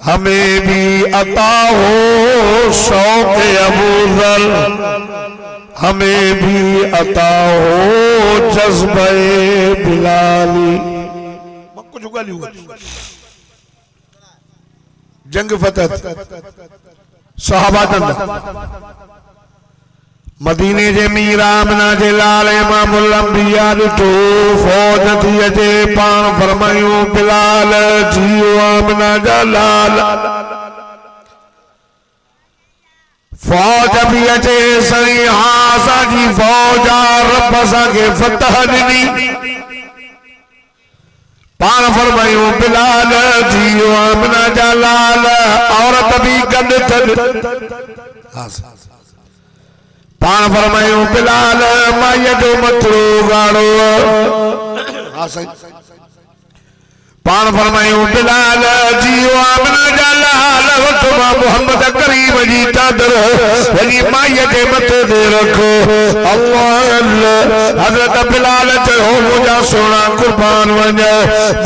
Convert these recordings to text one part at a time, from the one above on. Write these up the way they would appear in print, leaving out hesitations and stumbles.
हमें भी अता हो शौक अबूजर, हमें भी अता हो जज्बे बिलाली। कुछ गाली हुआ जंग फतह सहाबा मदीने जे मीरामना जे लाल इमामुल अंबिया ॾिठो फौज थी अचे पाण फरमायूं बिलाल जियो आमना जा लाल। फौज भी अचे साईं हाँ असांजी फौज आ रब असांखे फतह ॾिनी। पाण फरमायूं बिलाल जियो आमना जा लाल। औरत भी गॾु अथनि। पाण फरमायूं बिलाल माईअ जो मथड़ो गाड़ो। पाण फरमायूं बिलाल जियो आमना जा लाल। वठो मां मोहम्मद करीम जी चादर वञी माईअ जे मथे ते रखो। अल्लाह अल्लाह। हज़रत बिलाल चयो मुंहिंजा सोना कुर्बान वञ।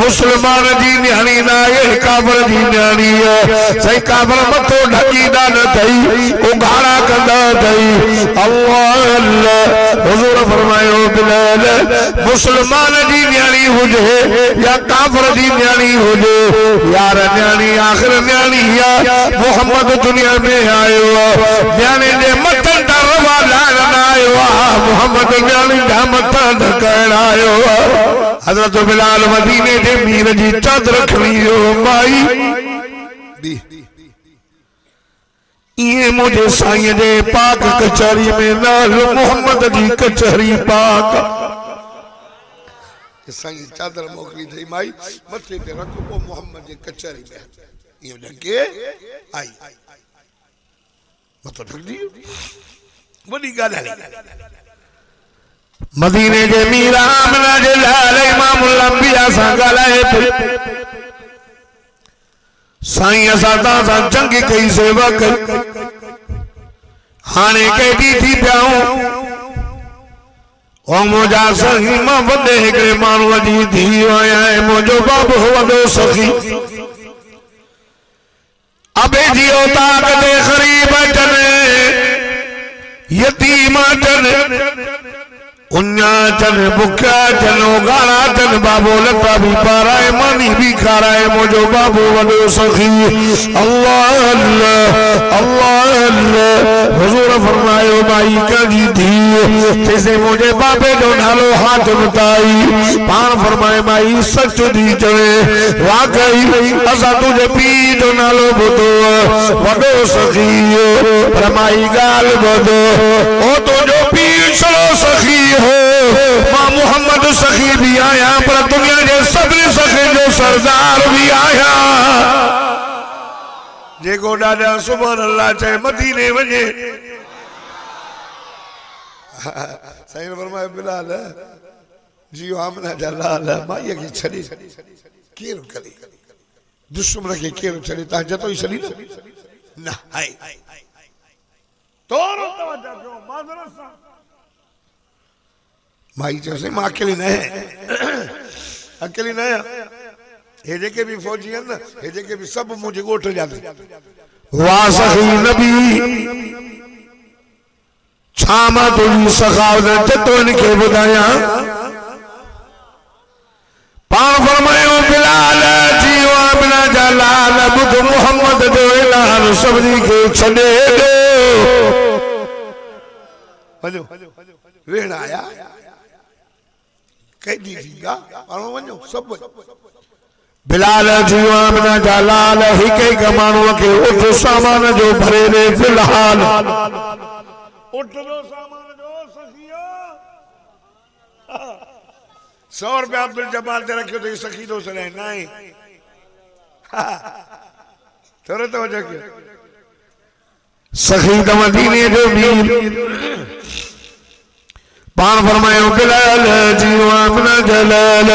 मुस्लमान जी न्याणी न आहे काफ़िर जी न्याणी आहे। सही काफ़िर मथो ढकींदा न अथई उघाड़ा कंदा अथई। अल्लाह अल्लाह। हुज़ूर फरमायो बिलाल मुस्लमान जी न्याणी हुजे या काफ़िर जी न्याणी हुजे यार न्याणी आखिर न्याणी या मोहम्मद दुनिया में आयो न्याणी जे मथन ता रवा लाल न आयो मोहम्मद न्याणी जा मथन करण आयो। हज़रत बिलाल मदीने जे मीर जी चादर खणी वियो माई ये मुझे साईं जे पाक कचहरी में नाल मोहम्मद जी कचहरी पाक साईं चादर मोकली थी माई मथे पे रखो वो मोहम्मद जी कचहरी में ये ढके आई मथो ढक दी बड़ी गाल है। मदीने के मीर आमना जे लाल इमामुल अंबिया सा गालाए साईं असां तां जंग कई सेवा कई हाणे केडी थी पियाऊं ओ मुझा सही मां वॾे हिकिड़े माण्हूअ जी धीउ आहियां मुंहिंजो बाबू वॾो सखी अबे जी औताक ते ग़रीब अचनि यतीम अचनि उन्या चन बुख्या चनो गाना चन बाबू लता भी पाराए मानी भी खाराए मुझो बाबू वॾो सखी। अल्लाह अल्लाह अल्लाह अल्लाह। हुजूर फरमायो माई कजी थी जैसे मुझे बाबे जो नालो हाथ मुताई पान फरमाए माई सच दी चवे वाकई असा तुझे पी जो नालो ॿुधो वॾो सखी फरमाई गाल ॿुधो ओ तुझो पी सलो सखी मां मोहम्मद सखी भी आया पर दुनिया के सभी सखी जो सरदार भी आया जेको ॾाढा सुभान अल्लाह चाहे मदीने वञे। साईं फरमाए बिलाल जियो आमना जा लाल माईअ खे छॾे केरु करे दुश्मन खे केरु छॾे तव्हां जतो ई छॾी न आहे तोरो तवज्जो कयो माज़रत सां माई चयोसि मां अकेली न अकेली न हे जेके भी फौजी आहिनि न हे जेके भी सभु मुंहिंजे ॻोठ जा वाह सखी नबी छा मां तुंहिंजी सखावत जतो इनखे ॿुधायां। पाण फरमायो बिलाल जियो आमना जा लाल ॿुध मोहम्मद जो ऐलान सभिनी खे छॾे ॾियो वञो वेण आया कैदी थींदा पाणो वञो सभु बिलाल जियो आमना जा लाल हिक हिक माण्हूअ खे उठ सामान जो भरे ॾे फिलहाल उठ जो सामान जो सखियो 100 रुपया अब्दुल जब्बार ते रखियो तो सखी तो सने नहीं थोड़े तो वजह के सखी द मदीने जो मीर पान फरमायो बिलाल जीओ आमना जलाल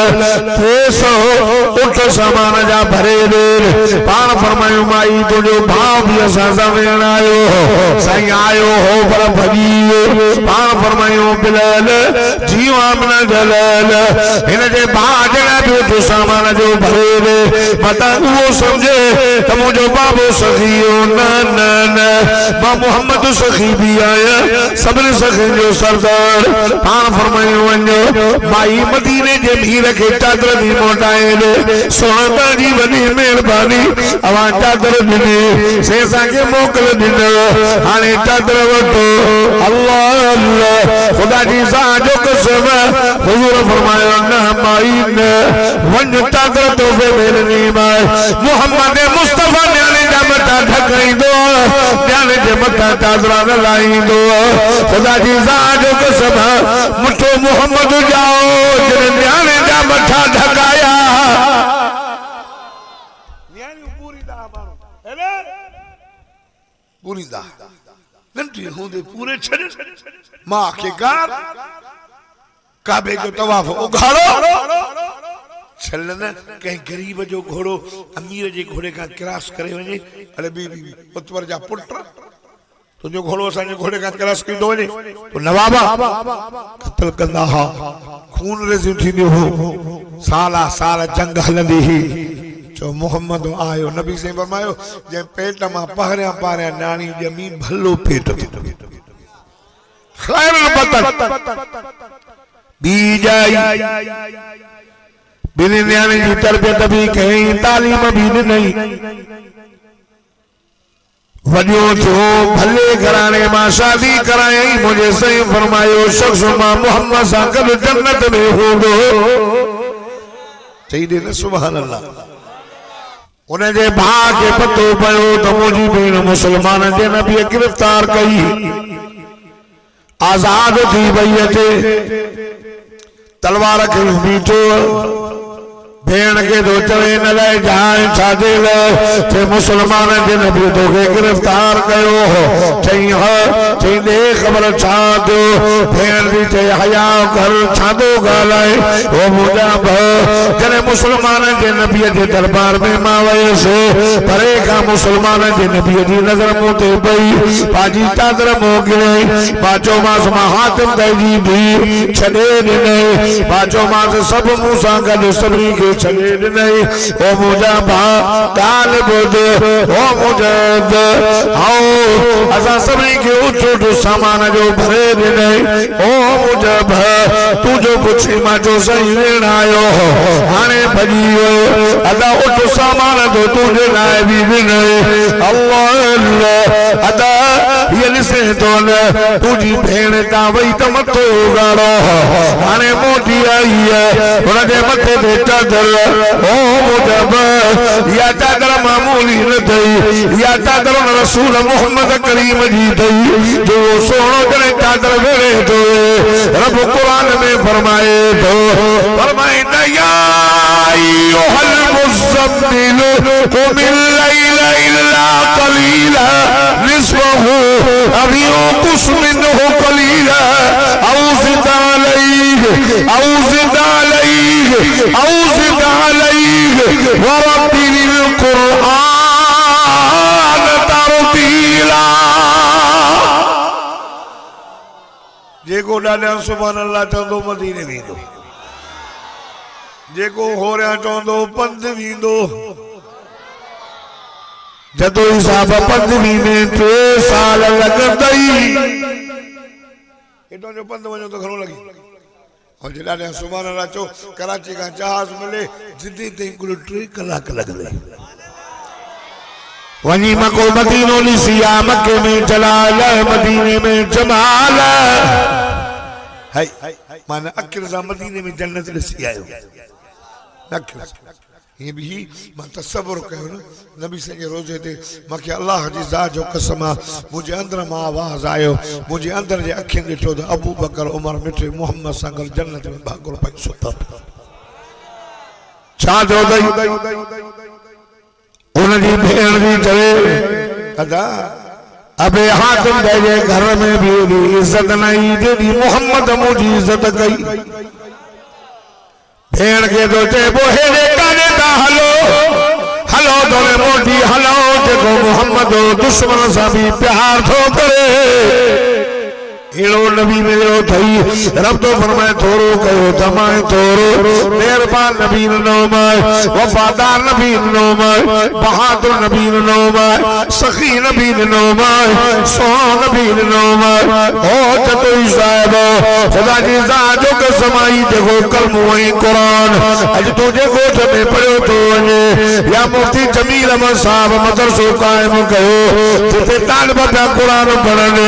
300 उठ सामान जा भरे दे पान फरमायो माई तुझो भाव भी असा सवेण आयो साईं आयो हो पर भगी पान फरमायो बिलाल जीओ आमना जलाल इन जे भाज ने भी उठ सामान जो भरे दे मता वो समझे त मुझो बाबू सखियो न न न मां मोहम्मद सखी भी आया सबने सखी जो सरदार पान फरमायो वञो माई मदीने जे भीड़ के चादर दी मोटाए दे सोना जी वडी मेहरबानी अवा चादर दी सेसा के मोकल दिन हाने चादर वठो अल्लाह अल्लाह खुदा जी साजो कसम हुजूर फरमायो न माई न वञ चादर तो बे मेरनी माई मोहम्मद मुस्तफा ने जा मथा ढकाइंदो ध्यान जे मथा चादर न लाइंदो खुदा जी साजो कसम मुठो मोहम्मद जाओ जिन न्याणे जा मथा ढकाया पूरी दा नंढी होंदे पूरे छड़ मां के गार काबे जो तवाफ उघाड़ो छलन कहीं गरीब जो घोड़ो अमीर जे घोड़े का क्रॉस करे वने अरे बीबी उतवर जा पुट तुझो घोड़ो असांजे घोड़े का क्रॉस कई दो वने तो नवाबा कत्ल कंदा हा खून रेज़ियूं थींदियूं हो साला साल जंग हलंदी ही जो मोहम्मद आयो नबी से फरमायो जे पेट मां पहरिया पारिया नानी जमी भलो पेट खैर बतन दी जाई बिन न्याणे जी तरबियत भी कहीं तालीम भी नहीं वडियो जो भले घराने मां शादी कराई मुझे सही फरमायो शख्स मां मोहम्मद सा गॾु जन्नत में हूंदो चई दे न सुभान अल्लाह उन जे भाउ खे पतो पियो त मुंहिंजी भेण मुसलमान जे नबी गिरफ्तार कई आजाद थी वई अचे तलवार खे बीठो भेण के तो चवे न लाए जाए छाजे थे मुसलमान जे नबी तो के गिरफ्तार कयो चई हो चई दे खबर छा दो भेण दी चे हया कर छादो गालाए ओ मुजा भ जने मुसलमान जे नबी जे दरबार में मां वयसे परे का मुसलमान जे नबी जी नजर मोते पई पाजी चादर मोगले पाचो मास मा हातिम दई भी छडे ने पाचो मास सब मूसा गड सबरी के छडे नहीं ओ मुजा भा काल बुध ओ मुजद आओ असा सबरी के उठ सामान जो भरे नहीं ओ मुजा भा तू जो पुछी मा जो सही लेण आयो हाने भजियो अदा उठ सामान जो तुझे लाए भी नहीं अल्लाह अल्लाह अदा ये लिसे तो न तुझी भेण ता वई त मथो गाड़ो हाने मोटी आई है उनके मथे ते चादर ओ मुजब या चादर मामूली न थई या चादर रसूल मोहम्मद करीम जी थई जो सोनो जने चादर वेड़े तो रब कुरान में फरमाए तो फरमाए या अय्युहल मुज़म्मिल कुमिल लैला इल्ला कलीला निस्फहु अव युक़ुस मिनहु कलीला औ ज़िद अलैहि वरत्तिलिल कुरआन तरतीला जेको ॾाढा सुभान अल्लाह चवंदो मदीने वेंदो जेको होरिया चवंदो पंध वेंदो जदो हिसाब पंधवी में 3 साल लगंदई एटो जो पंध वञो तो घणो लगी और जॾहिं सुभान अल्लाह चो कराची का जहाज मिले जिद्दी ते कुल 3 कलाक लगंदे वनी मको मदीनो लिसिया मक्के में जलाल मदीने में जमाल है माने अखिर सा मदीने में जन्नत लिसी आयो अखिर ये भी मैं तसव्वुर कयो न नबी से रोजे ते मके अल्लाह जी जात जो कसम मुझे अंदर मां आवाज आयो मुझे अंदर जे अखिन दिठो त अबू बकर उमर मिठे मोहम्मद संगल जन्नत में भागो पई सुता छा जो दई उन जी भेण जी चवे अदा अबे हातिम दे घर में भी इज्जत नहीं जेडी मोहम्मद मुझी इज्जत कई भेड़ के तो चे बोहेरे काने दा हलो हलो दोने मोटी हलो जेको मोहम्मद दुश्मन सा भी प्यार थो करे एड़ो नबी मिलो थई रब तो फरमाए थोरो कयो तमाए थोरो मेहरबान नबी नो माए वफादार नबी नो माए बहादुर नबी नो माए सखी नबी नो माए सोहा नबी नो माए ओ चतुई साहिब खुदा जी जात जो के समाई देखो कलम वही कुरान अज तुझे गोठ में पढ़ो तो वने या मुफ्ती जमील अहमद साहब मदरसो कायम कयो जिते तालिब पिया कुरान पढ़न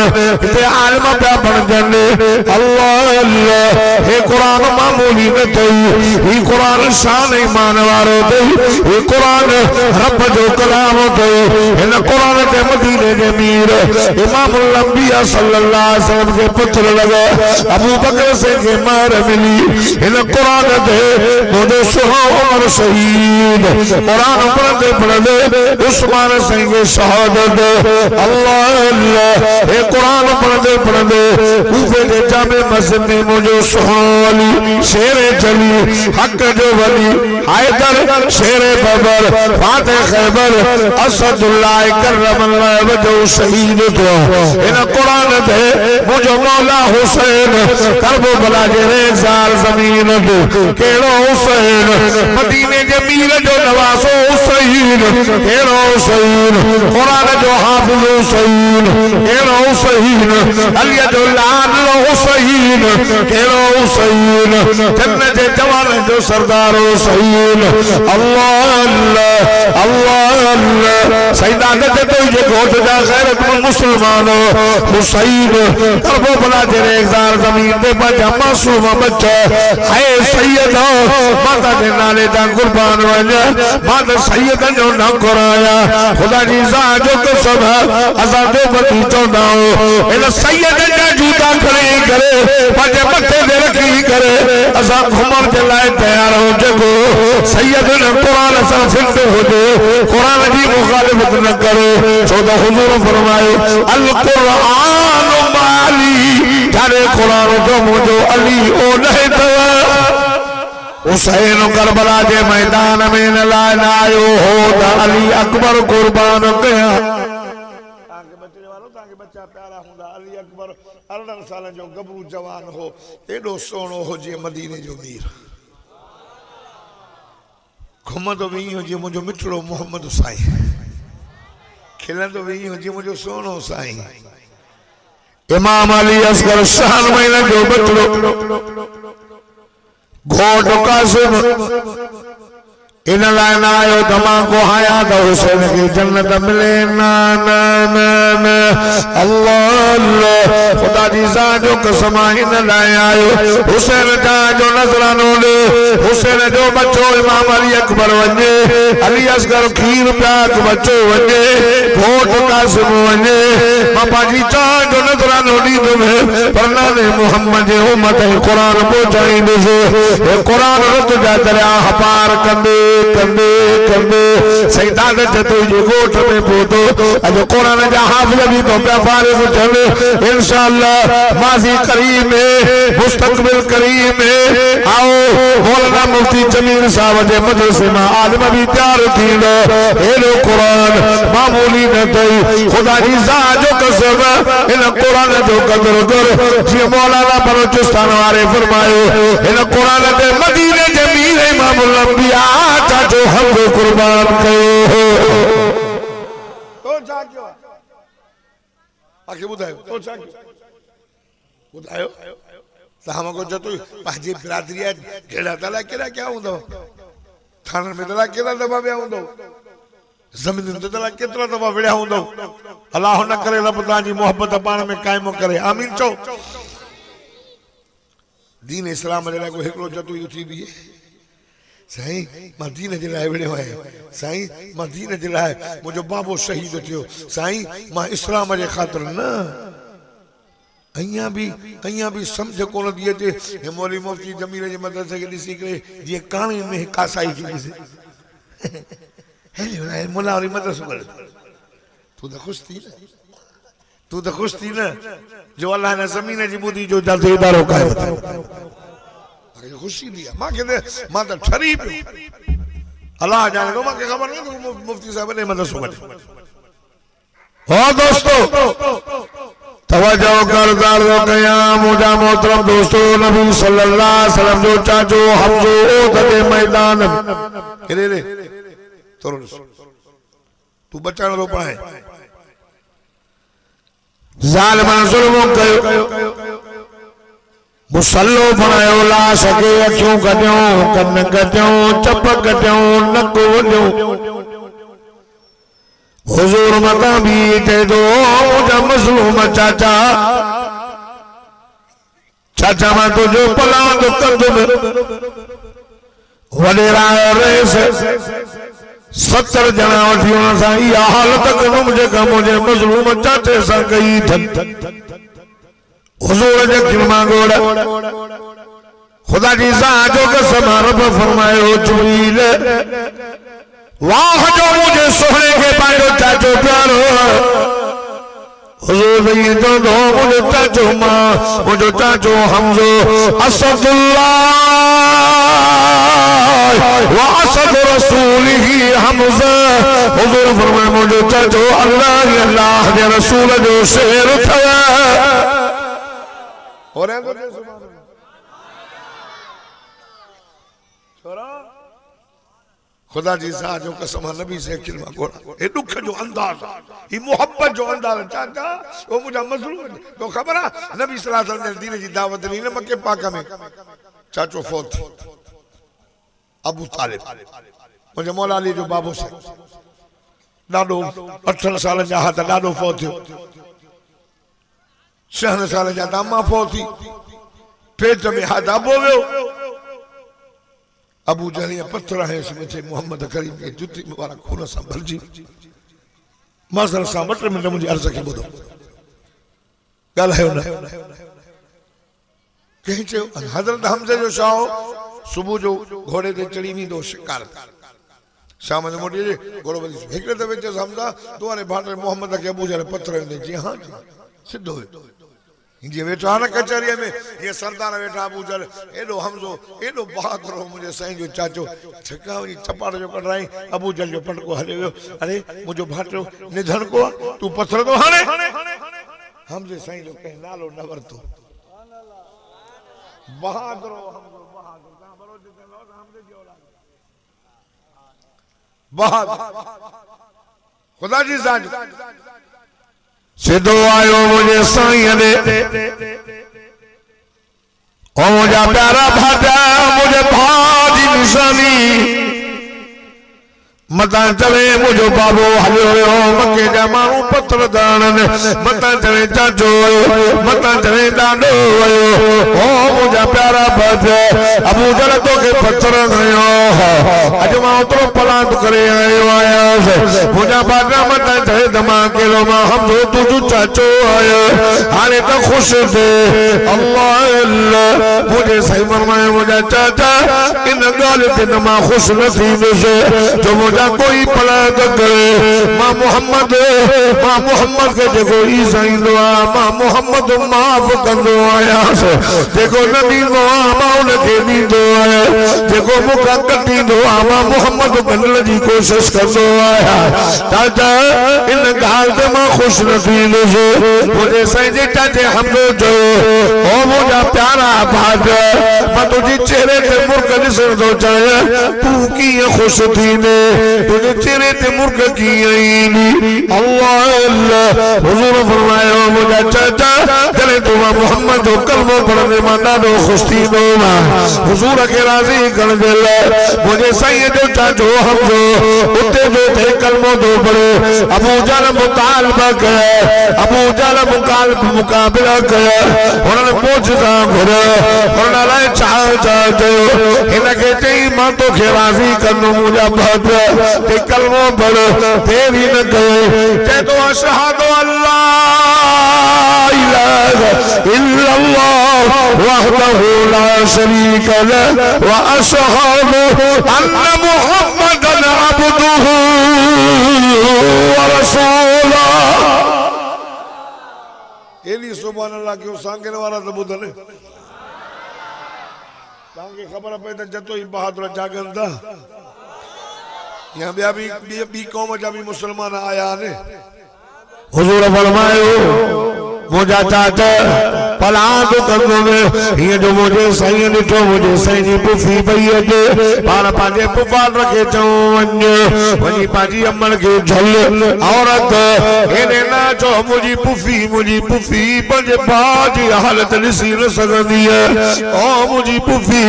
जिते आलिम बन जाने अल्लाह अल्लाह हे कुरान मामूली न थई ही कुरान शान ईमान वारो थई हे कुरान रब जो कलाम थई इन कुरान के मदीने के मीर इमामुल अंबिया सल्लल्लाहु अलैहि वसल्लम के पुत्र लगे अबू बकर से के मार मिली इन कुरान दे मुझे सुहा उमर शहीद कुरान पढ़ते उस्मान सिंह के शहादत अल्लाह अल्लाह हे कुरान पढ़ते कूफे के जामे मस्जिद में मुझे सुहाली शेरे चली हक जो वली हैदर शेरे बबर फाते खैबर असदुल्लाह करमल्लाह वजह शहीद तो इन कुरान दे मुझे मौला हुसैन करबला जे रेज़ार जमीन दे केड़ो हुसैन मदीने जे मीर जो नवासो हुसैन केड़ो हुसैन कुरान जो हाफिज हुसैन केड़ो हुसैन अली जो लाल हुसैन केड़ो हुसैन जन्नत जे जवान जो सरदार हुसैन अल्लाह अल्लाह अल्लाह अल्लाह सईदात तो ये गोठ जा गैरतमंद मुसलमान हुसैन करबला जे रेज़ार जमीन पे बचा मासूम बच्चा है सैयद माता के नाले दा कुर्बान वने माता सैयद जो ना कराया खुदा जी जात जो के सब आजादे बती चोंदा इन सैयद जा जूता खड़ी करे पंहिंजे मथे ते रखी करे असां घुमण जे लाइ तैयार हो जेको सैयद ने कुरान सां सिद्ध हुजे कुरान जी मुखालिफत न करे छो त हुजूर फरमायो अल कुरान माली जाने कुरान जो मुझो अली ओ नहीं अथव हुसैन करबला जे मैदान में न लाइन आयो हो त अली अकबर कुर्बान कया बच्चा प्यारा हुंदा अली अकबर 18 साल जो गबरू जवान हो एडो सोनो हो जे मदीने जो मीर घुमंदो भी हो जे मुझो मिठड़ो मोहम्मद साईं खिलंदो भी हो जे मुझो सोनो साईं इमाम अली असगर शान महीना जो बचड़ो घोट कासिम इन लाइन आयो धमाको आया तो हुसैन की जन्नत मिले ना ना ना ना अल्लाह अल्लाह खुदा जी जो कसम इन लाइन आयो हुसैन जो नजरानो ले हुसैन जो बच्चो इमाम अली अकबर वने अली असगर खीर प्याक बच्चो वने घोट कासिम वने बाबा जी जो नजरानो दी तुम्हें परना ने मोहम्मद जे उम्मत कुरान पहुंचाई दे कुरान रत जा दरिया हपार कंदे कंदे कंदे सईदात तो ये गोठ में पोतो अज कुरान जा हाफिज भी तो पे फारिग चले इंशाअल्लाह माजी करीम में मुस्तकबिल करीम में आओ मौलाना मुफ्ती जमील साहब जे मदरसे में आलिम भी तैयार थींदो हेलो कुरान मामूली न थई खुदा जी जात जो कसम इन कुरान जो कदर कर जी मौलाना बलोचिस्तान वाले फरमायो इन कुरान के मदीने जे मीर इमामुल अंबिया जो हम कुर्बान कयो तो जागियो आके बुधायो तो जागियो बुधायो त हमको जतो पाजी बिरादरी केड़ा तला केड़ा क्या हुंदो थाने में तला केड़ा दबा बया हुंदो जमीन में तला केतरा दबा बया हुंदो अल्लाह न करे रब ताजी मोहब्बत पाण में कायम करे आमीन चो दीन इस्लाम जे को एकलो जतो उठी भी साईं मदीने जे लाइ विड़ियो है साईं मदीने जे लाइ मुझो बाबो शहीद थियो साईं मां इस्लाम जे खातिर न अइया भी समझ कोन दी अचे हे मौलवी मुफ्ती जमील जे मदरसे के दिसी करे जे काणे में कासाई की दिसे हे मुला वाली मदरसो कर तू तो खुश थी तू तो खुश थी ना जो अल्लाह ने ज़मीन जी बुधी जो जल्दी इदारो कायम कयो खुशी दी मां के मां तो ठरी पियो अल्लाह जाने तो मां के खबर नहीं मुफ्ती साहब ने मदरसो कढी हां दोस्तों तवज्जो कर दारो कयाम मुजा मोहतरम दोस्तों नबी सल्लल्लाहु अलैहि वसल्लम जो चाचो हमजो ओदे मैदान रे रे तू बचाण रो पाए जालिमन जुल्म कयो मुसल्लो बनायो लाश के अखियों कढियो कन कढियो चप कढियो नक वढियो हुजूर मता भी ते दो मुझा मजलूम चाचा चाचा मां तुझो पलांद कंदुम वडेरा रेस 70 जना वठी उन सां इहा हालत कंदुम जेका मुंहिंजे मजलूम चाचे सां कई हुजूर जे किरमां गोड़ खुदा जी सां जो कसम रब फरमायो जिब्रील वाह जो मुझे सोहने के पांचो चाचो प्यारो हुजूर ये तो दो मुझे चाचो मां मुझे चाचो हमजो असदुल्लाह व असद रसूलिही हमजा हुजूर फरमाए मुझे चाचो अल्लाह के रसूल जो शेर था हो रहे हैं छोरा खुदा जी सा जो कसम नबी से किलमा कोड़ा ए दुख जो अंदाज ई मोहब्बत जो अंदाज चाचा वो मुझा मजलूम तो खबर है नबी सल्लल्लाहु अलैहि वसल्लम ने दीन जी दावत दी न मक्के पाक में चाचो फौत अबू तालिब मुझे मौला अली जो बाबू से डाडो 18 साल जा हाथ डाडो फौत थियो 6 साल जा दामा फौत थी पेट में हाथ आबो वियो अबू जहल पत्थर है इसमें थे मोहम्मद करीम के जुती मुबारक खून से भरजी मजर सा मटर में मुझे अर्ज के बुदो गल है ना कहीं चो हजरत हमजा जो शाह सुबह जो घोड़े ते चढ़ी वी दो शिकार शाम ने मोटी घोड़ो बली एकड़े ते विच हमजा तोरे भाटे मोहम्मद के अबू जहल पत्थर दे जी हां सिद्धो ये वेठा न कचहरी में ये सरदार वेठा अबू जहल एडो हमजो एडो बहादुर मुझे साईं जो चाचो ठकावनी चपाड़ जो कढाई अबू जहल जो पटको हले वियो अरे मुझो भाटो निधन को तू पत्थर तो हाणे हमजे साईं जो कह नालो न वरतो बहादुर हमजो बहादुर का बरोज के लोग हमजे जो बहादुर खुदा जी साईं सिद्धो आयो मुझे साईं दे ओ मुझा प्यारा भाटा मुझे भाजी निशानी मता चवे मुझो बाबो हलियो हो मके जा माण्हू पत्थर दाणन मता चवे चाचो मता चवे डाडो ओ मुझा प्यारा भाटा अबू जहल तो के पत्थर खयो अज मां उतरो पलांद करे आयो आयास मुझा भाटा मता चवे दमा केलो मां हमजो तुझो चाचो आयो हाणे तो खुश थे अल्लाह अल्लाह मुझे सही फरमाए मुझा चाचा इन गाल ते न मां खुश न थी वसे जो मुझा कोई पलाद करे मां मोहम्मद के जेको ईसा इंदो आ मां मोहम्मद माफ कंदो आयास जेको नबी दो मां उन के दींदो आया जेको मुखा कटींदो आ मां मोहम्मद बनण जी कोशिश कंदो आया चाचा इन गाल ते मां खुश न थी वसे मुझे साईं जे चाचे हमजो जो ओ मुझा प्यारा भाग मां तुझे चेहरे ते मुर्क ॾिसण थो चाहियां तू कीअं खुश थींदे तुझे चेहरे ते मुर्क कीअं ईंदी अल्लाह अल्लाह हुजूर फरमायो मुझा चाचा जॾहिं तूं मोहम्मद जो कलमो पढ़ंदे मां ॾाढो ख़ुशि थींदो मां हुजूर खे राज़ी करण जे लाइ मुंहिंजे साईं जो चाचो हमजो उते जो थे कलमो थो पढ़े अबू जहल मुतालबा कया अबू जहल मुकाबिला कया हुननि मोजज़ा घुरिया हुन लाइ छा चयो हिन खे चई मां तोखे राज़ी कंदुमि मुंहिंजा भाट ते कलमो पढ़ देरी न कयो चए तो अशहदु अल्ला इलाहा इल्लल्लाह वहदहु ला शरीक लहु व अशहदु अन्न मुहम्मदन अब्दुहु व रसूलुहु सुभान अल्लाह क्यों सांगने वाला तो बुधने ताकि खबर पे तो जतो ही बहादुर जागंदा यहाँ भी कौम जा भी मुसलमान आया ने हुजूर फरमायो मुझा चाचा पलाद कंदो में ये जो मुझे सही निठो मुझे सही पुफी पई अजे पाण पांजे पुफाल रखे चवंज वनी पाजी अमन के झल औरत एने ना जो मुझी पुफी पंजे बाजी हालत ॾिसी न सघंदी ओ मुझी पुफी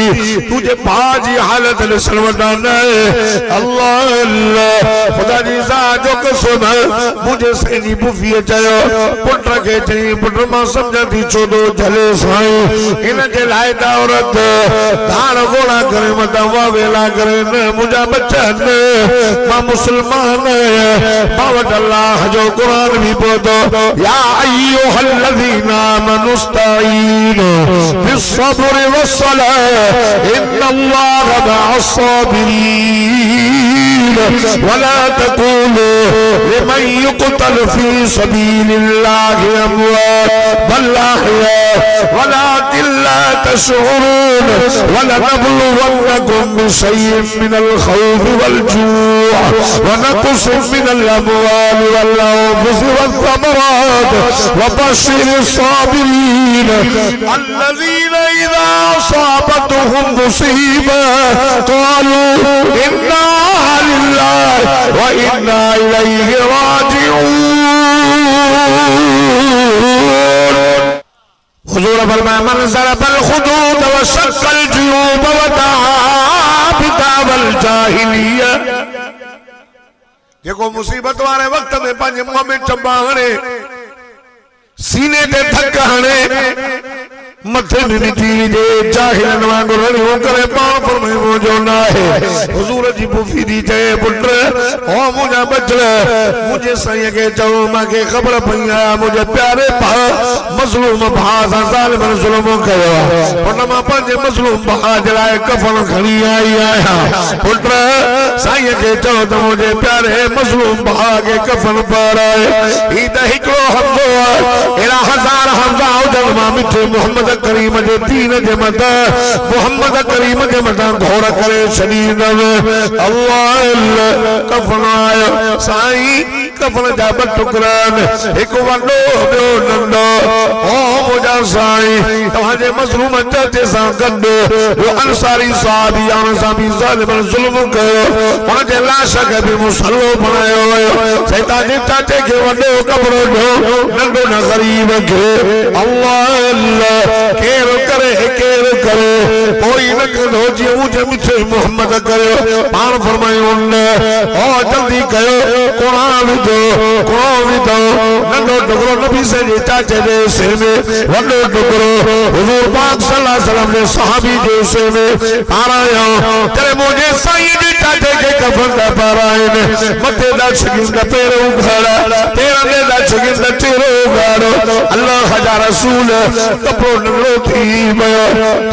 तुझे बाजी हालत ॾिसण वटा न अल्लाह अल्लाह खुदा जी सा जो कसम मुझे सही पुफी चयो पुट के चई पुट मां समझंदी छो दो झले साईं इन जे लाइ औरत धान गोला करे मता वेला करे न मुझा बच्चा न मां मुसलमान मां वट अल्लाह जो कुरान भी पढ़ो या अय्युहल्लज़ीना आमनुस्तईनु बिस्सब्रि वस्सलाह इन्नल्लाहा मअस-साबिरीन वला तक़ूलू लिमन युक़तल फी सबीलिल्लाहि अमवात बल अहया वलाकिन ला तशऊरून वलनबलुवन्नकुम बिशय्इन मिनल खौफि वल जूअ वनक़सिम मिनल अमवालि वल अनफुसि वस्समरात वबश्शिरिस साबिरीन अल्लज़ीना इज़ा असाबतहुम मुसीबा क़ालू इन्ना लिल्लाहि व इन्ना इलैहि राजिऊन हुजूर फरमाया मन ज़रबल खुदूद व शक्कल जुयूब व दआ बिदावल जाहिलिया जेको मुसीबत वाले वक्त में पंहिंजे मुंह में चंबा हणे सीने ते धक हणे मथे में मिटी जे जाहिलन वांगुर रड़ियो करे पाण फरमाए मुझो ना है हुजूर जी पुफी दी चए पुट ओ मुझा बचल मुझे सही के चओ माके खबर पई आ मुझे प्यारे भा मजलूम भा सा ज़ालिम जुल्म कयो उन मां पंहिंजे मजलूम भा जे लाइ कफन खणी आई आया पुट सही के चओ त मुझे प्यारे मजलूम भा के कफन पाराए ई त हिकड़ो हमज़ो एड़ा हजार हमज़ा हुजन मां मिठे मोहम्मद करीम जे दीन जे मथा मोहम्मद करीम जे मथा घोर करे छॾींदव अल्लाह अल्लाह कफन आयो साईं कफन जा ब टुकड़न हिकु वॾो ॿियो नंढो ओ मुंहिंजा साईं तव्हांजे मज़लूम चाचे सां गॾु वो अंसारी साहबी आन सां बि ज़ालिम ज़ुल्म कयो हुन जे लाश खे बि मुसलो बणायो वियो साईं तव्हांजे चाचे खे वॾो कपिड़ो ॾियो नंढो न ग़रीब खे अल्लाह अल्लाह केरु करे कोई न कंदो जीअं मुझे मिठे मोहम्मद कयो पाण फरमायो ओ जल्दी कयो क़ुरान विधो नंढो टुकड़ो नबी से जे चाचे जे सिर में वॾो टुकड़ो हुजूर पाक सल्लल्लाहु अलैहि वसल्लम जे सहाबी जे सिर में पारायो करे मुझे साईं जे चाचे खे कफन दा पारायन मथे दा छगिंद पेर उघाड़ा पेरनि दा छगिंद चेहरो उघाड़ो अल्लाह जा रसूल कपड़ो नंढो थी वियो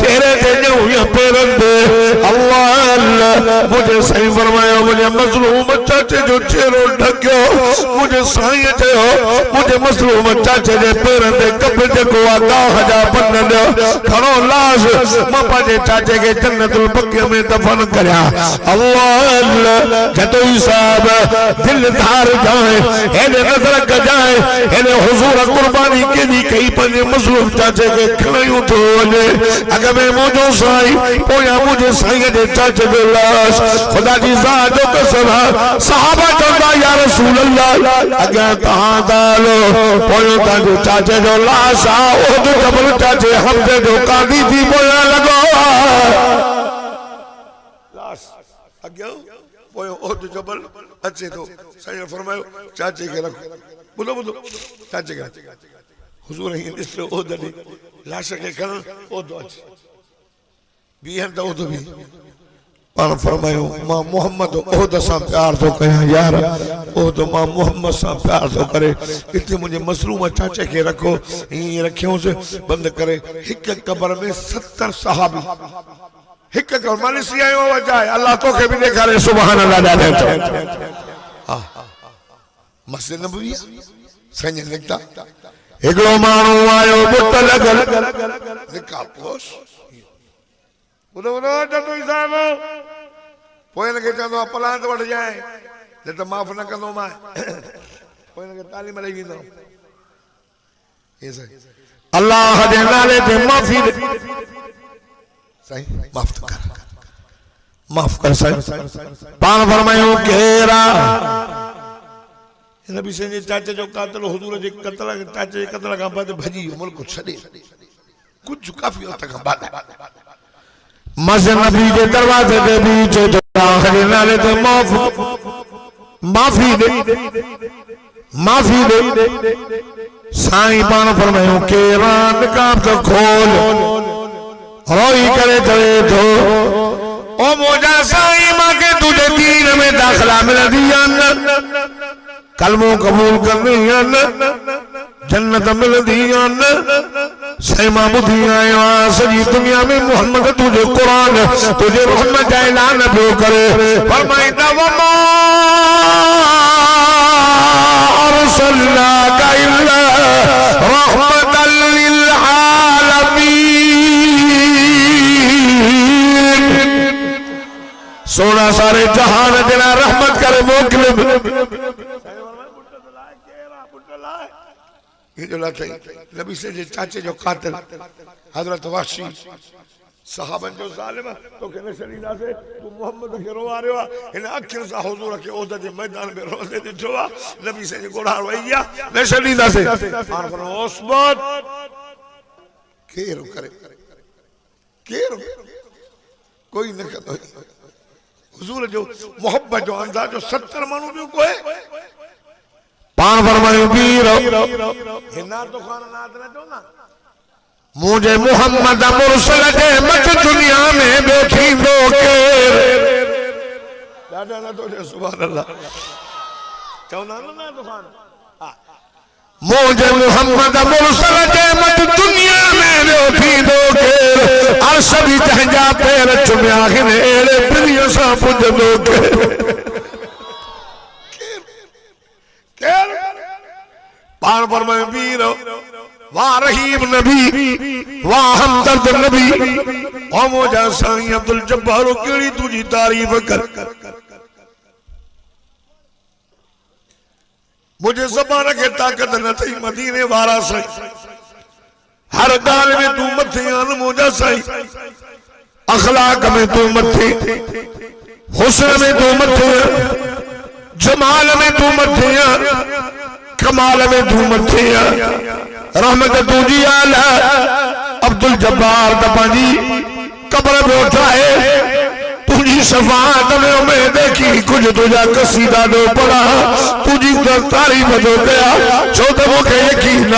चेहरे ते ॼऊं पेरनि ते अल्लाह अल्लाह मुझे सही फरमायो मुझे मज़लूम चाचे जो चेहरो ढकियो मुझे साईं चयो मुझे मज़लूम चाचे जे पेरनि ते कपड़े जेको आहे गाह जा पन ॾियो खणो लाश मां पंहिंजे चाचे खे जन्नतुल बक़ीअ में दफ़न करियां अल्लाह अल्लाह जतोई साहब दिल धार जाए हेॾे नज़र कजाए हेॾे हुज़ूर कुर्बानी केॾी कई पंहिंजे मज़लूम चाचे खे खणायूं थो वञे अॻ में मुंहिंजो साईं पोयां मुंहिंजे साईं जे चाचे जो लाश ख़ुदा जी ज़ात जो कसम सहाबा चवंदा या रसूल अल्लाह अॻियां तव्हां था हलो पोयों तव्हांजे चाचे जो लाश आहे उहद जबल चाचे हमज़े जो कादी थी पोयां लॻो लाश अॻियां पोयों उहद जबल अचे थो साईं फरमायो चाचे खे रखो ॿुधो चाचे खे हुजूर ही ॾिसो उहद ॾे लाश खे खणण उहद अचे बीहन त उहद बि पाण फरमायो मां मोहम्मद उहद सां प्यार थो कयां यार उहद मां मोहम्मद सां प्यार थो करे इते मुंहिंजे मज़लूम चाचे खे रखो ईअं रखियोसि बंदि करे हिकु कबर में 70 सहाबी हिकु कबर मां ॾिसी आयो वजाए अल्लाह तोखे बि ॾेखारे सुभान अल्लाह ॾाढा हा मस्जिद नबवी साईं निकिता एकड़ो मानू आयो बुत लगल निका पोस बुधो बुधो जतो साहब पोइ इनके चवंदो प्लांट वठ जाए न त माफ़ न कंदो मां पोइ इनके तालीम ॾेई वेंदो ये सही अल्लाह जे नाले ते माफ़ी सही माफ़ कर सही पाण फरमायो केरा नबी से चाचे जो कातिल हुजूर जे कत्ल चाचे जे कत्ल का बाद भजी मुल्क छॾे कुछ काफी वक्त का बाद मस्जिद नबी के दरवाजे ते बीच अल्लाह जे नाले ते माफ़ी दे साईं पाण फरमायो केरा निकाब तो खोल रोई करे चले तो ओ मोजा साईं मां के तुझे दीन में दाखिला मिल दिया कलमो कबूल करनी जन्नत मिल दिया सैमा बुद्धि आयो सजी दुनिया में मोहम्मद तुझे कुरान तुझे रहमत का ऐलान पियो करे फरमाइंदा वमा अरसलनाका इल्ला रहमतल लिल आलमीन सोना सारे जहान जना रहमत करे मोकले नबी से जे चाचे जो कातिल हजरत वाशी सहाबन जो जालिम तो के नशरीला से तू मोहम्मद के रोवा रहा इन अखिन सा हुजूर के ओद जे मैदान में रोजे दिठो नबी से गोड़ा रोइया नशरीला से और उस्मत केरो करे केरो कोई न कदो हुजूर जो मोहब्बत जो अंदाज जो 70 मानू जो कोई पान फरमायो पीर हिना तो खान नाद न जो ना मुझे मोहम्मद मुरसल जे मत दुनिया में बैठी दो के दादा ना तो सुभान अल्लाह चौना ना तो खान मुझे मोहम्मद मुरसल जे मत दुनिया में बैठी दो के अर्श भी तहजा पैर चुम्या हिने एड़े प्रिय सा पुज दो के पान पर मैं वीर वाह रहीम नबी वाह हमदर्द नबी ओ मोजा साईं अब्दुल जब्बार केड़ी तुझी तारीफ कर मुझे ज़बान के ताकत न थी मदीने वारा साईं हर गाल में तू मथे आन मोजा साईं अखलाक में तू मथे हुस्न में तू मथे जमाल में तू मथे कमाल में तू मथे रहमत तुझी आला अब्दुल जब्बार दपाजी कब्र में उठाए तुझी शफाअत में मैं देखी कुछ तुझा कसीदा दो पढ़ा तुझी तारीफ दो गया छो तो मुझे यकीन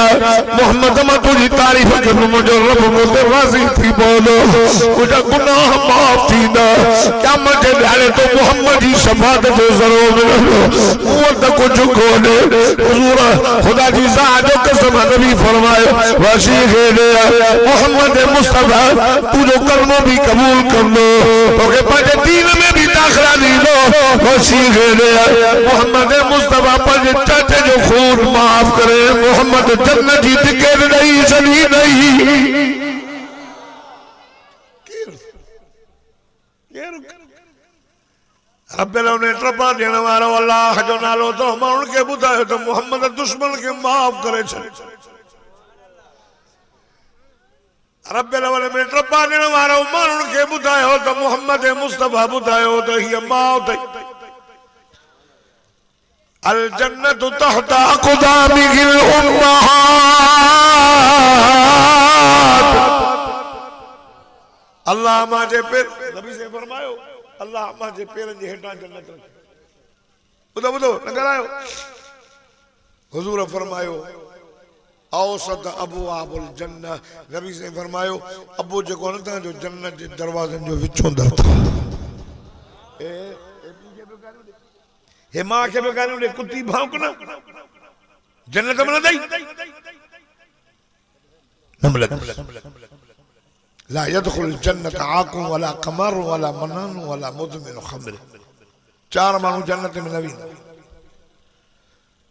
मोहम्मद में तुझी तारीफ कर मुझे रब मुझे राजी थी बोलो मुझे गुनाह माफ थी ना क्या मुझे ध्यान तो मोहम्मद ही शफाअत जो जरूर मिलो वो तो कुछ कोने हुजूर खुदा की जात जो कसम नबी फरमाए वाशी खेले मोहम्मद मुस्तफा तू जो कलमा भी कबूल कर लो तो के दीन में भी दाखिला दी लो वसीह मोहम्मद मुस्तफा पर चाचे जो खून माफ करे मोहम्मद जन्नत की टिकट नहीं चली नहीं रब्बेलो ने ट्रपा देने वाला अल्लाह जो नालो तो माउन के बुधायो तो मोहम्मद दुश्मन के माफ करे छे रब्बेल वाले में ट्रपा देने वाला मानुन के बुधायो तो मोहम्मद मुस्तफा बुधायो तो ही मौत अल जन्नतु तहता अक़दामिल उम्महात अल्लाह माजे पैर नबी से फरमायो अल्लाह माजे पैरन जे हेठा जन्नत रखे बुधो बुधो न करायो हुजूर फरमायो औसत अबू आबुल जन्नत नबी से फरमायो अबू जो कोन था जो जन्नत के दरवाजे जो विचों दर था हे मां के बेगाने ने कुत्ती भौंकना जन्नत में न दई नमलत ला यदखुल जन्नत आकु वला कमर वला मनन वला मुदमिन खमर चार मानू जन्नत में नवी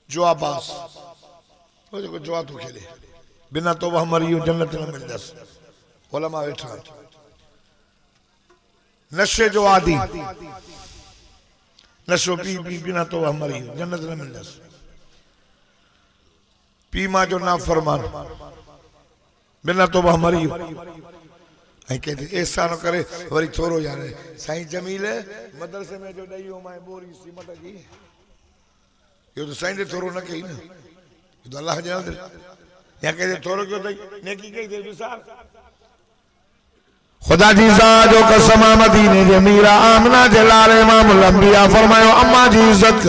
जो अब्बास वो जो जवा तो खेले बिना तौबा मरी जन्नत न मिलदस उलमा वेठा नशे जो आदि नशो पी पी बिना तौबा मरी जन्नत न मिलदस पी मां जो नाफरमान बिना तौबा मरी ऐं कहते ऐसा न करे वरी थोरो यार साईं जमील मदरसे में जो ॾेई मां बोरी सीमट की यो तो साईं ने थोरो न कई न ये तो अल्लाह ॼाण या कहते थोरो क्यों थई नेकी कई दे विसार खुदा जी सा जो कसम मदीने जे मीरा आमना जे लाल इमामुल अंबिया फरमायो अम्मा जी इज्जत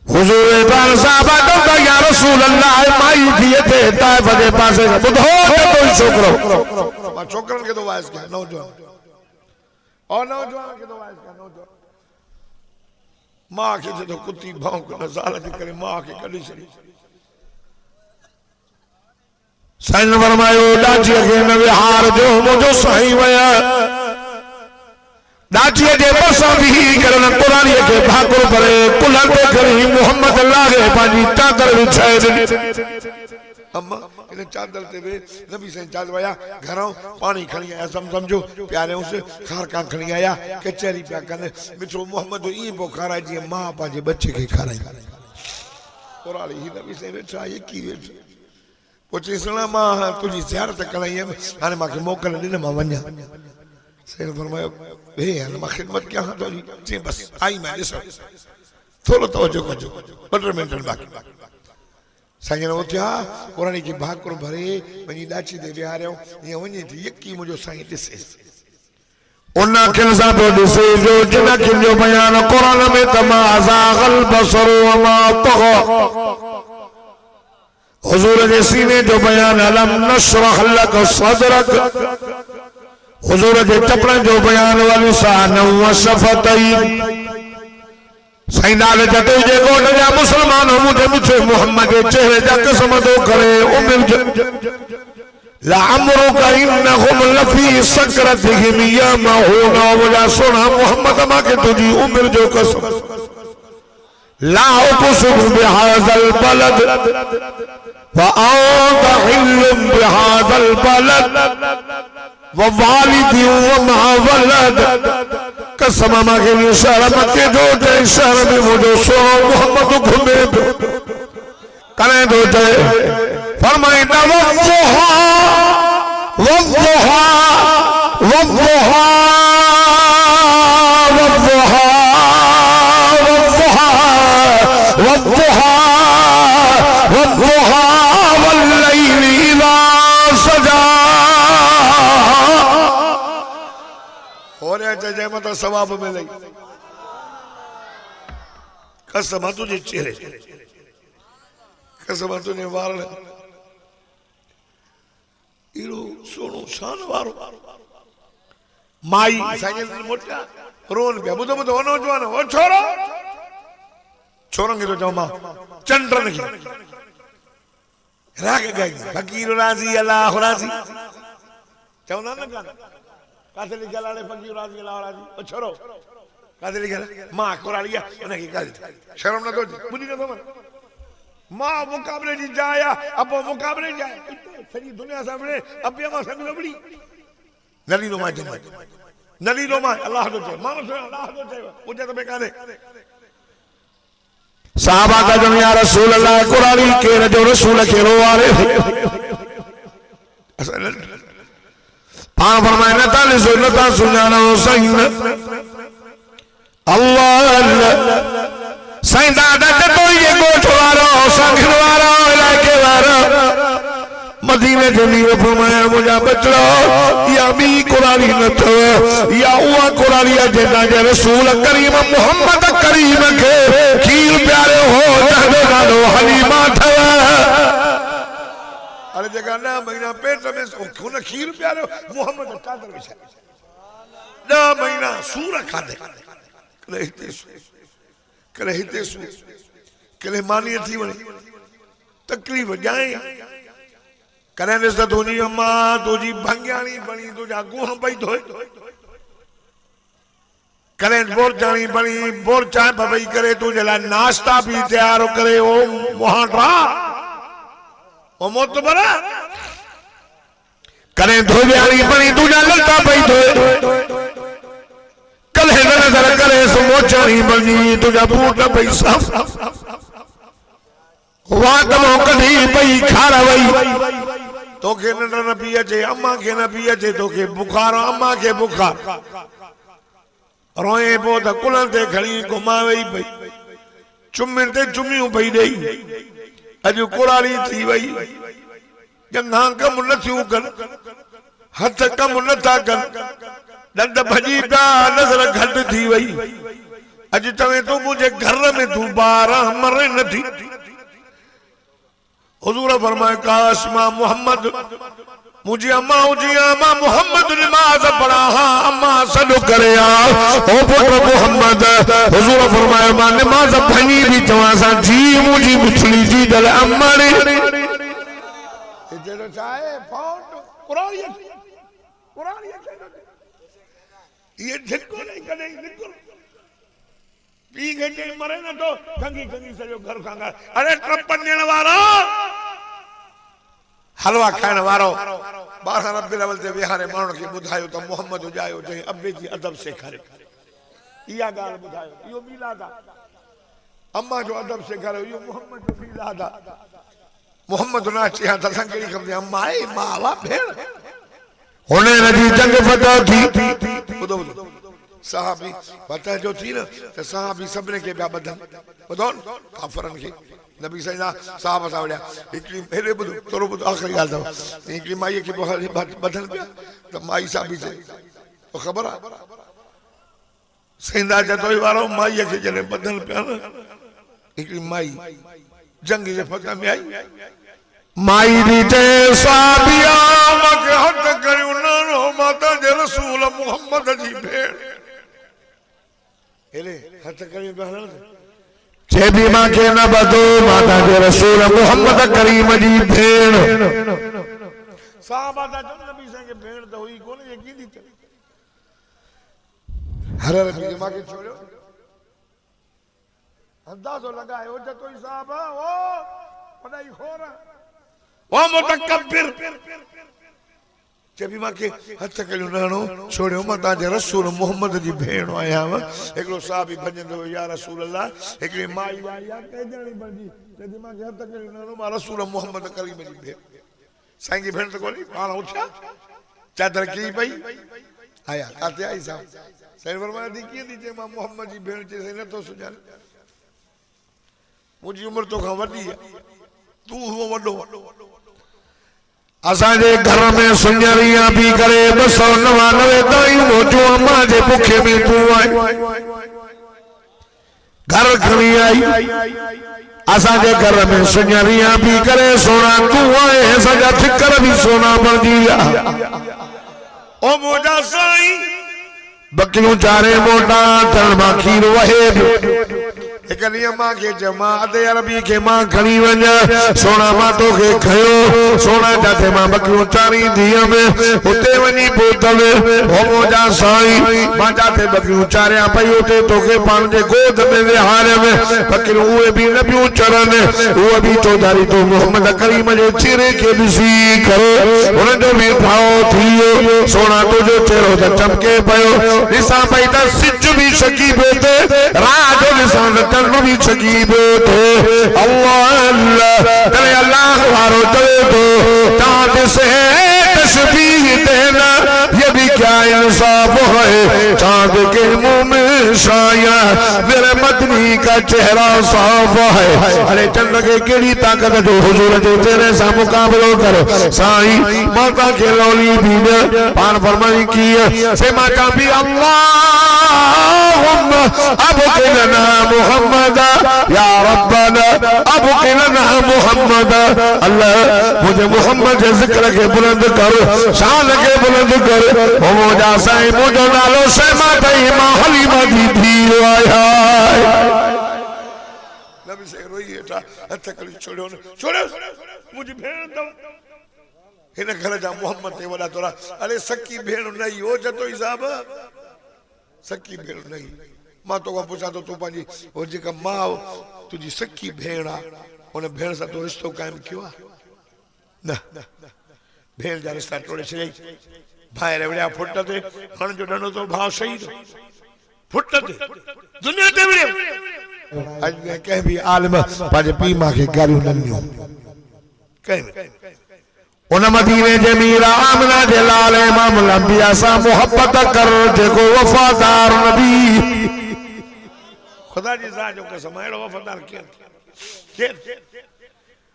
हुजूर पाक साहबा तो या रसूल अल्लाह माई थी थे ताइफ जे पासे बुधो तो छोकरो मां छोकरन के तो वाइस के नौजवान और नौजवान के तो वाइस के नौजवान मां के जो कुत्ती भौंक नजाल जी करे मां के कडी छड़ी साईं फरमायो डाची के न विहार जो मुझो साईं वया डाची जे बसा भी करन कुरानी के भाकुर परे कुलन पे खड़ी मोहम्मद अल्लाह के पाजी चादर बिछाए अम्मा इन चादर ते वे नबी साईं चादर वया घरों पानी खणी आया समझो प्यारे उस खार का खणी आया कचहरी पे कने मिठो मोहम्मद ई बुखारा जी मां पाजे बच्चे के खाराई कुरानी ही नबी साईं वेठा ये की वेठ पोचे सना मां तुजी ज़ियारत कराई हाने मां के मोकल दिन मां वन्या साईं फरमायो हे हाने मां खिदमत क्या हां तुजी जे बस आई मैं ॾिसो थोरो तवज्जो कजो 15 मिनट बाकी साईं ने उठा कुरानी की भाकुर भरे वनी डाची दे विहारियो ये वनी थी यकी मुजो साईं ॾिसे उन अखिन सां तो ॾिसे जो जिन अखिन जो बयान कुरान में तमा ज़ागल बसर व मा तग़ा हुजूर के सीने जो बयान अलम नशरह लक सदरक हुजूर के चपड़न जो बयान वलिसान व शफतई साईं नाले जते जे गोट जा मुसलमान मुझे मुझे मोहम्मद के चेहरे जा कसम तो करे उम्र ला अमरु का इन्नहुम लफी सकरतिहिम यमहुन वजा सोना मोहम्मद मा के तुजी उम्र जो कसम ला उक़सिमु बिहाज़ल बलद वअंत हिल्लुम बिहाज़ल बलद ववालिदी वमा वलद कसम मा के शर्म के जो ते शर्म मुझो सो मोहम्मद घूमे करे दो ते फरमाए वज़ुहा वज़ुहा वज़ुहा वज़ुहा वज़ुहा वज़ुहा वल्लैलि इज़ा सजा होरे जय मत सवाब मिले कसम तुझे चेहरे कसम तुझे वार इरो सोनो शान वारो माई साईं मोटा रोन पे बुधो बुधो नौजवान ओ छोरो छोरन के तो जाओ मां चंद्रन की राग गई फकीर राजी अल्लाह राजी चवना न गाना काथे लिखल आहे फकीर राजी अल्लाह राजी ओ छोरो काथे लिखल मां कोरालिया उनके कह शर्म न तो बुधी न तो मां मुकाबले जी जाया अब मुकाबले जाए सही दुनिया सामने अब मां सब लबड़ी नली लो मां जन्नत नली लो मां अल्लाह तो चे मां अल्लाह तो चे मुझे तो बेकार है साहबा का जो या रसूल अल्लाह कुरानी के जो रसूल के रो वाले पान फरमाए न ताली सुन्नता सुनाना सही अल्लाह साईं दादा तो ये गोठवारो संगवारो इलाके वारो मदीने के लिए फरमाया मुझा बचलो या मी कुरानी न तो या हुआ कुरानी जेना जे रसूल करीम मोहम्मद करीम के खीर प्यारे हो जहदे नालो हलीमा थया अरे जगह ना महीना पेट में खून खीर प्यारे मोहम्मद चादर बिछा ना महीना सूर खादे कहते कले मानी थी वने तकलीफ जाए करे ने धोनी अम्मा तुझी भंग्याणी बनी तुझा गुह पई धोए करें बोर जानी बनी बोर चाय पवई करे तुझे ला नाश्ता भी तैयार करे ओ मोहरा ओ मोतबरा करें धोबियानी बनी तुझे ललता पई धोए कले नजर करे सो मोचानी बनी तुझे बूट पई साफ वादमो कदी पई खारवई तो के न पिए जे अम्मा के न पिए जे तो के बुखार अम्मा के बुखार रोए पो त कुलन ते खड़ी घुमावई पई चुमिन ते चुमियूं पई ॾेई अॼु कुरारी थी वई जंघां कम न थियूं कनि हथ कम नथा कनि दंद भॼी पिया नज़र घटि थी वई अॼु चवे तूं मुंहिंजे घर में तूं ॿार मरे नथी हुजूर फरमाए काश मां मोहम्मद मुझे अम्मा हुजी अम्मा मोहम्मद नमाज पढ़ा हां अम्मा सॾु करे आ ओ पुत्र मोहम्मद हुजूर फरमाए मां नमाज पढ़ी भी तव्हां सां जी मुंहिंजी मुछली जी दल अम्मा ने जेरो चाहे फाउंड कुरान ये धिको नहीं कने धिको पी घंटे मरे न तो कंगी कंगी सॼो घर खांगा अरे ट्रपन ॾियण वारो हलवा खाइण वारो 12 रबीउल अव्वल ते विहारे माण्हुनि खे ॿुधायो त मोहम्मद उजायो जंहिं अबे जी अदब सेखारे इहा ॻाल्हि ॿुधायो इहो मीलाद आहे अम्मा जो अदब सेखारियो इहो मोहम्मद जो मीलाद आहे मोहम्मद न अचे हा त असां कहिड़ी खपंदी अम्मा आहे मां वा भेण हुन जी जंग फतह थी ॿुधो ॿुधो सहाबी फतह जो थी न त सहाबी सभिनी खे पिया ॿधनि ॿुधो काफ़रनि खे नबी सल्लल्लाहु साहब सां वड़िया हिकिड़ी हेॾे ॿुधो थोरो ॿुधो आख़िरी ॻाल्हि अथव हिकिड़ी माईअ खे ॿधनि पिया त माई साहिबी चई तो ख़बर आहे सईंदा जतोई वारो माईअ खे जॾहिं ॿधनि पिया न हिकिड़ी माई जंग जे फतह में आई माई दी चए साहिबिया मूंखे हथ करियो न माता जे रसूल मोहम्मद जी भेण हेले हथ करियो पिया चे भी मां के न बदो माता के रसूल मोहम्मद करीम जी भेण साहबा दा जब नबी सां के भेण त हुई कोन ये कींदी हर नबी मां के छोड़ो अंदाज़ो लगायो जतोई साहब ओ पढ़ाई खोर ओ मुतकब्बिर जब मां के हथ कयो नानो छोड़ियो मां ताजे रसूल मोहम्मद जी भेण आया व एकलो साहबी भजंदो या रसूल अल्लाह एकली माई आया केजणी बंदी जब मां के हथ कयो नानो मां रसूल मोहम्मद करीम जी भेण साईं जी भेण त कोनी पाण उठा चादर की पई आया काते आई साहब साईं फरमाया दी की दी जे मां मोहम्मद जी भेण जे न तो सुजान मुजी उम्र तो का वडी है तू हो वडो असांजे घर में सुञरियां भी करे 299 दायूं मोजो अम्मा जे बुखे में तूं आई घर खणी आई असांजे घर में सुञरियां भी करे सोना तूं आए सजा ठिकर भी सोना बणजी विया ओ मोजा साईं बकरियूं चारे मोटा तन मां खीर वहे एक नियमा के जमा अदे अरबी के मां खणी वञ सोना मां तो के खयो सोना जाते मां बकरियूं चारी दिया में उते वनी बोतल हो मोजा साईं मां जाते बकरियूं चारिया पई उते तो के पान जे गोद में विहारे में बकरियूं उहे भी न पियूं चरन उहे भी चौधारी तो मोहम्मद करीम जे चेहरे के ॾिसी करे उन जो भी भाव थियो सोना तो जो चेहरो त चमके पयो ॾिसां पई त सिज भी छकी पियो ते रात ॾिसां त भी छकी थे अल्लाह अल्लाह करे अल्लाह वारो चले तो चांद से तस्बीह देना ये भी क्या इंसाफ है चांद के मुंह में साया मेरे मदनी का चेहरा साफ है अरे चंद्र के केड़ी ताकत जो हुजूर जे चेहरे सा मुकाबलो करो साईं माता के लौली भी ने पान फरमाई की से माता भी अल्लाहुम्मा अबकिलना मोहम्मद या रब्बना अबकिलना मोहम्मद अल्लाह मुझे मोहम्मद के जिक्र के बुलंद कर शान के बुलंद कर ओ मोजा साईं मुझो नालो से माता मां हलीमा दी थी आया नबी से रोई एटा हथ कली छोड़ो छोड़ो मुझे भेण दो हिन घर जा मोहम्मद ते वडा तोरा अरे सकी भेण नहीं हो जतो हिसाब सकी भेण नहीं मां तो को पूछा तो तू पंहिंजी वो जेका मां तुझी सकी भेण आ उन भेण सां तो रिश्तो कायम कियो आ न भेण जा रिश्ता तोड़े छॾई भाई विड़िया फुट ते हण जो ॾंडो तो भाव शहीद फुट ते दुनिया ते विड़ियो अज में कह भी आलिम पंहिंजे पीउ मां खे गालियूं न ॾिनियूं कह उन मदीने जे मीर आमना जे लाल इमाम अंबिया सा मोहब्बत कर जेको वफादार नबी खुदा जी ज़ात जो कसम है वफादार के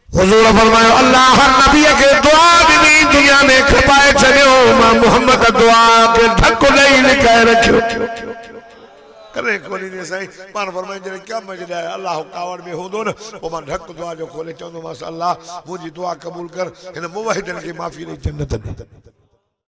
हुजूर फरमायो अल्लाह नबी के दुआ दी दुनिया में खपाए छड़ियो मां मोहम्मद दुआ के ढक नहीं लिखाए रखियो करे कोनी ने सही पान फरमाए जे क्या मजदा है अल्लाह कावड़ में होंदो न ओ मां ढक दुआ जो खोले चंदो मां अल्लाह मुजी दुआ कबूल कर इन मुवाहिदन की माफी रे जन्नत दे